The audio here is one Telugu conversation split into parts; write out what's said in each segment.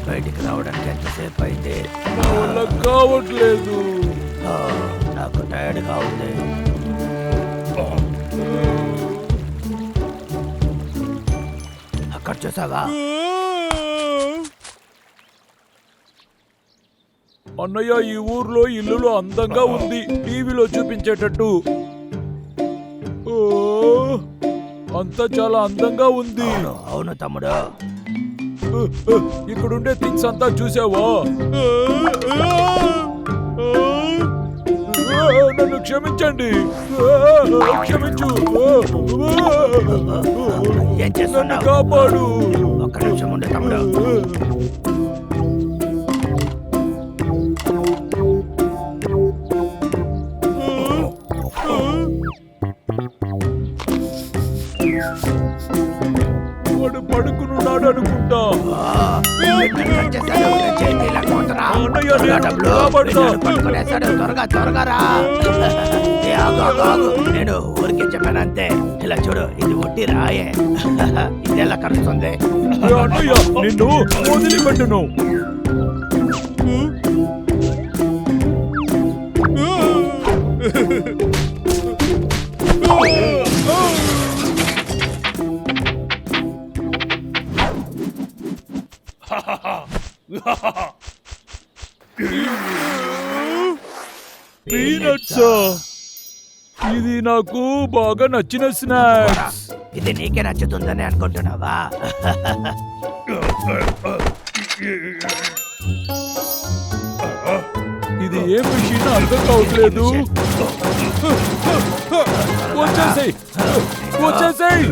బయటికి రావడానికి ఎంతసేపు అయింది? కావట్లేదు. నాకు టైర్డ్గా ఉంది. అక్కడ చూసావా? అన్నయ్య, ఈ ఊర్లో ఇల్లులు అందంగా ఉంది, టీవీలో చూపించేటట్టు. అంతా చాలా అందంగా ఉంది. అవును తమ్ముడు. ఇక్కడుండే థింగ్స్ అంతా చూసావా? నన్ను క్షమించండి, క్షమించు, ఏం చేస్తున్నా? కాపాడు. ఒక్క నిమిషం ఉండే తమ్ముడు. వాడు పడుకున్నాడు అనుకుంటా. త్వరగా త్వరగా రా. నేను ఊరికే చెప్పాను అంతే. ఇలా చూడు, ఇది ఒట్టి రాయే. ఇది ఎలా కలుస్తుంది? నిన్ను వదిలిపెట్టును. పీనట్సా? ఇది నాకు బాగా నచ్చిన స్నాక్స్. ఇది నీకే నచ్చుతుందని అనుకుంటున్నావా? ఇది ఏ మిషన్ అర్థం కావట్లేదు. వచ్చేసాయి, వచ్చేసాయి.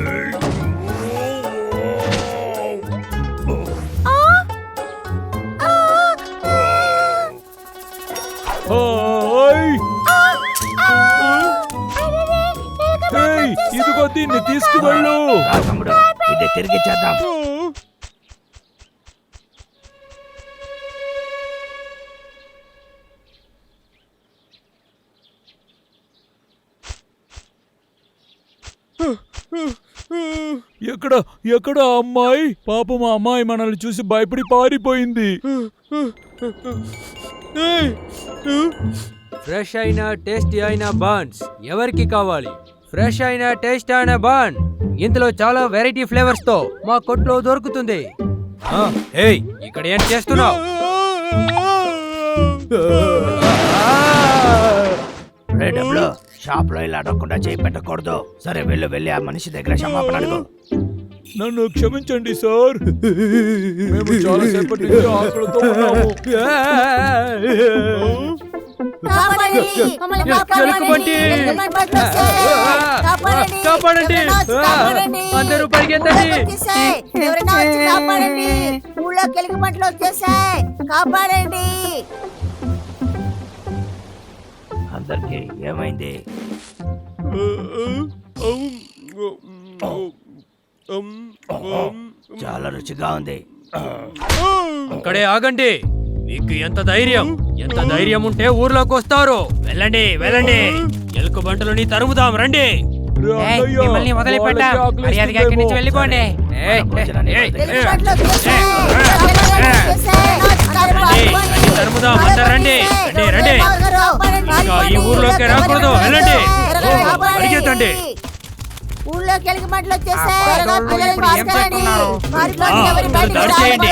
ఇదిగో దీన్ని తీసుకువెళ్ళు. తమ్ముడు, ఇది తిరిగి చేద్దాం. ఎక్కడ ఎక్కడ అమ్మాయి? పాపం ఆ అమ్మాయి మనల్ని చూసి భయపడి పారిపోయింది. ఫ్రెష్ అయిన టేస్టీ అయిన బాన్స్ ఎవరికి కావాలి? ఫ్రెష్ అయిన టేస్ట్ అయిన బాన్ ఇందులో చాలా వెరైటీ ఫ్లేవర్స్ తో మా కొట్లో దొరుకుతుంది. ఏయ్, ఇక్కడ ఏం చేస్తున్నావు? షాప్ లో ఇలా అడగకుండా చేయి పెట్టకూడదు. సరే, వెళ్ళి ఆ మనిషి దగ్గర క్షమాపణ అడుగు. నన్ను క్షమించండి సార్, మేము చాలా సేపటి నుంచి ఆకలితో ఉన్నాము. కాపాడండి, అందరూ పరిగెత్తండి. ఊళ్ళోకి ఎలుగు పంటలు వచ్చేసాయి, కాపాడండి. అందరికి ఏమైంది? చాలా రుచిగా ఉంది. అక్కడే ఆగండి. మీకు ఎంత ధైర్యం ఉంటే ఊర్లోకి వస్తారు? వెళ్ళండి, వెళ్ళండి. ఎలుక బంటలని తరుముదాం, రండి. మిమ్మల్ని వదిలిపెట్టాం, మర్యాదగా ఇక్కడి నుంచి వెళ్ళిపోండి. తరుముదాం, అందరు రండి, రండి. ఈ ఊర్లోకి రాకూడదు, వెళ్ళండి, పరిగెత్తండి. ఊళ్ళోకి ఎలుగు పంటలు వచ్చేసాయి. దాడి చేయండి,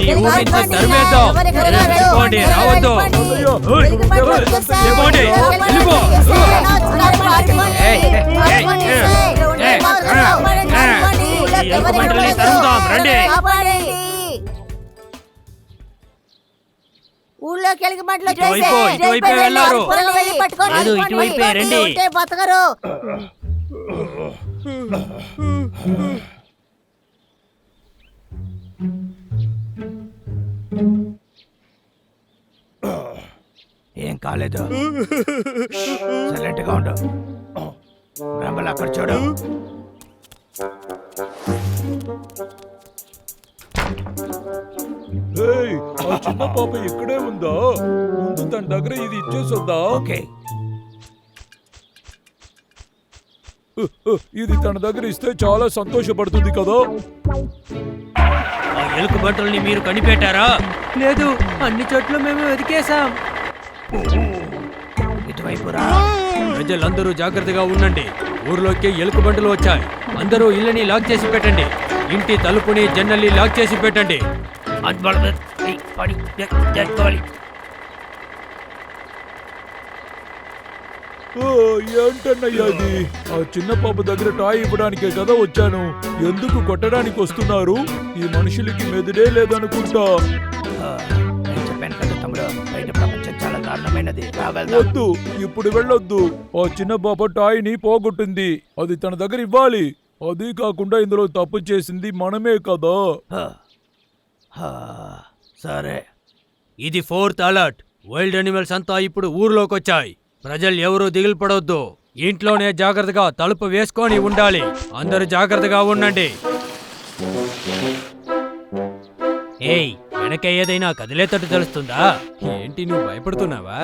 ఈ ఊరి నుంచి తరిమేద్దాం. రావద్దు, తరుముదాం, రండి. ఊళ్ళోకి ఎలుగు పంటలు ఇటువైపే వెళ్ళారు. ఇటువైపే రండి. బతకరు. ఏం కాలేదు, సైలెంట్ గా ఉండు. బ్రహ్మలు అక్కడ చూడు. ఆ చిన్న పాప ఇక్కడే ఉందా? ముందు తన దగ్గర ఇది ఇచ్చేసొద్దా? ఓకే. ఇది తన దగ్గర ఇస్తే చాలా సంతోషపడుతుంది కదా. ఆ ఎలుక బంటుల్ని మీరు కనిపెట్టారా? లేదు, అన్ని చోట్ల మేము వెతికేశాం. ఇటువైపు రా. ప్రజలందరూ జాగ్రత్తగా ఉండండి. ఊర్లోకి ఎలుక బంటులు వచ్చాయి. అందరూ ఇళ్ళని లాక్ చేసి పెట్టండి. ఇంటి తలుపుని జన్నల్ని లాక్ చేసి పెట్టండి. ఏంటన్నయ్యా ఇది? ఆ చిన్న పాప దగ్గర టాయ్ ఇవ్వడానికే కదా వచ్చాను. ఎందుకు కొట్టడానికి వస్తున్నారు? ఈ మనుషులకి మెదడే లేదనుకుంటా. నేను చెప్పాను కదా తమ్ముడు, బయట ప్రపంచం చాలా దారుణమైనది. రా వెళ్దాం. వద్దు, ఇప్పుడు వెళ్ళొద్దు. ఆ చిన్న పాప టాయ్ ని పోగొట్టింది. అది తన దగ్గర ఇవ్వాలి. అది కాకుండా ఇందులో తప్పు చేసింది మనమే కదా. హ. హ. సరే. ఇది 4th అలర్ట్. వైల్డ్ అనిమల్స్ అంతా ఇప్పుడు ఊర్లోకి వచ్చాయి. ప్రజలు ఎవరూ దిగులు పడవద్దు. ఇంట్లోనే జాగ్రత్తగా తలుపు వేసుకొని ఉండాలి. అందరూ జాగ్రత్తగా ఉండండి. ఏయ్, వెనక ఏదైనా కదిలేటట్టు తెలుస్తుందా? ఏంటి నువ్వు భయపడుతున్నావా?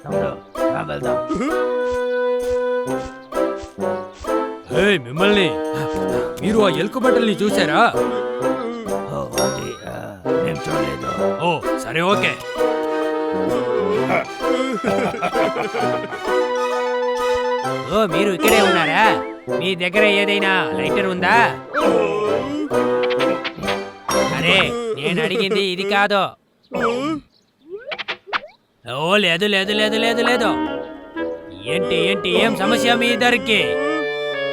తమ్ముడు, రా వెళ్దాం. ఏయ్, మిమ్మల్ని మీరు ఆ ఎలుక బంటల్ని చూసారా? ఓ, అది నేను చూడలేదు. ఓ, సరే, ఓకే. ఓ, మీరు ఇక్కడే ఉన్నారా? మీ దగ్గర ఏదైనా లైటర్ ఉందా? అరే, నేను అడిగింది ఇది కాదు. ఓ, లేదు లేదు లేదు లేదు లేదు. ఏంటి ఏంటి ఏం సమస్య మీ ఇద్దరికి?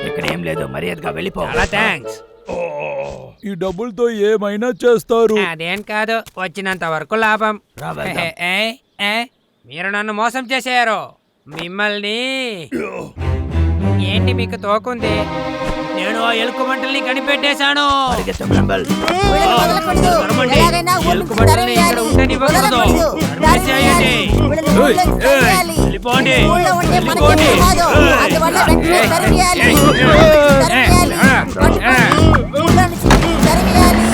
ఇక్కడ ఏం లేదు, మర్యాదగా వెళ్ళిపో. చాలా థ్యాంక్స్. ఈ డబ్బులతో ఏమైనా చేస్తారు. అదేం కాదు, వచ్చినంత వరకు లాభం. రా వెళ్దాం. మీరు నన్ను మోసం చేశారు. మిమ్మల్ని ఏంటి మీకు తోకుంది? నేను ఆ ఎలుక మంటల్ని కనిపెట్టేశాను. పరిగెత్తు బ్రంబల్. వీళ్ళని వదలకూడదు. తరమండి. ఎలాగైనా ఊరు ఎలుక నుంచి మంటల్ని ఇక్కడ తరిమేయాలి. ఉండనివ్వకూడదు. వదలకూడదు. తరిమేసేయండి. వీళ్ళని ఊళ్ళో నుంచి తరిమేయాలి. వెళ్ళిపోండి. ఊళ్ళో ఉంటే మనకి వెళ్ళిపోండి. కాదు. అందువల్ల వెంటనే తరిమేయాలి. తరిమేయాలి. పట్టుకోండి. ఊళ్ళో నుంచి తరిమేయాలి.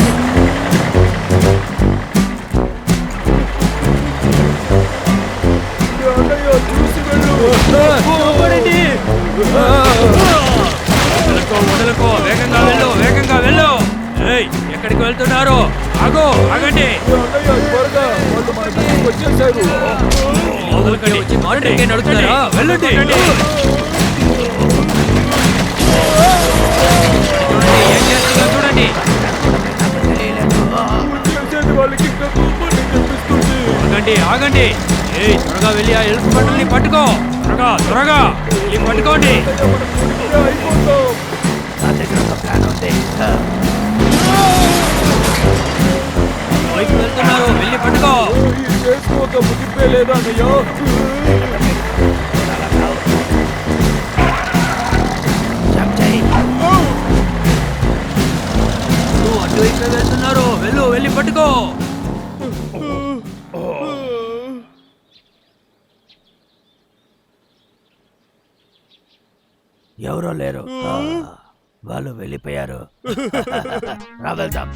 అన్నయ్య, చూసి వెళ్ళు. వదలకో, వేగంగా వెళ్ళు, వేగంగా వెళ్ళు. ఏయ్, ఎక్కడికి వెళ్తున్నారు? ఆగో, ఆగండి. అన్నయ్య, త్వరగా, వాళ్ళు మన దగ్గరికి వచ్చేసారు. వదలకండి. మాటకే నడుస్తున్నారా? వెళ్ళండి. ఏం చేస్తుందో చూడండి. చేసేది వాళ్ళకి ఇంకా కోపాన్ని తెప్పిస్తుంది. ఆగండి, ఆగండి. ఏయ్, త్వరగా వెళ్ళి ఆ ఎలుక బంటుల్ని పట్టుకో. త్వరగా త్వరగా వెళ్ళి పట్టుకోండి. అయిపోతాం. నా దగ్గర ఒక ప్లాన్ ఉంది. వైపు వెళ్తున్నారు, వెళ్ళి పట్టుకో. ఈ చేసుకోక ముగిపే లేదా అన్నయ్య? జంప్ చేయి. నువ్వు అటువైపు వెళ్తున్నారు, వెళ్ళు, వెళ్ళి పట్టుకో. ఎవరో లేరు. వాళ్ళు వెళ్ళిపోయారు. రా వెళ్దాం.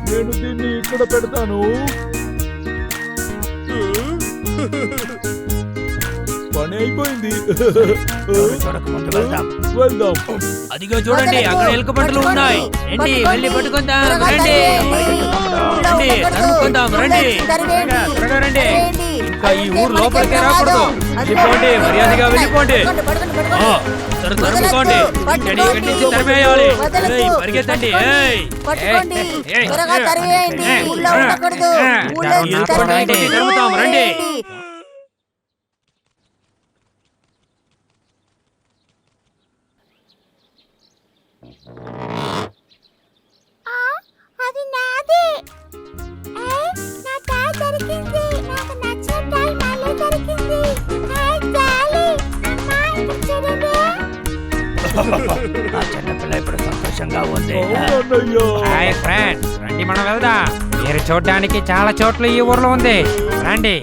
నేను దీన్ని ఇక్కడ పెడతాను. పని అయిపోయింది. ఎవరు చూడక ముందు వెళ్దాం. వెళ్దాం. అదిగో చూడండి, అక్కడ ఎలుక బంటులు ఉన్నాయి. రండి, వెళ్ళి పట్టుకుందాం. రండి, రండి, తరుముకుందాం. రండి, త్వరగా, త్వరగా రండి. ఇంకా ఈ ఊరు లోపలికే రాకూడదు. వెళ్ళిపోండి, మర్యాదగా వెళ్ళిపోండి. తరుముకోండి. ఇక్కడి నుంచి తరిమేయాలి. ఏయ్, పరిగెత్తండి. ఏయ్, పట్టుకోండి. ఏయ్, త్వరగా తరివేయండి. ఊళ్ళో ఉండకూడదు. ఊళ్ళో నుంచి తరివేయండి. తరుముతాం, రండి. అది నాది. నా టాయ్ దొరికింది. నాకు నచ్చిన టాయ్ మళ్ళీ దొరికింది. చాలి. అమ్మా, ఇక్కడ చూడండి. ఆ చిన్నపిల్ల ఇప్పుడు సంతోషంగా ఉంది. అన్నయ్య. హాయ్ ఫ్రెండ్స్, రండి మనం వెళ్దాం. మీరు చూడడానికి చాలా చోట్ల ఈ ఊర్లో ఉంది. రండి.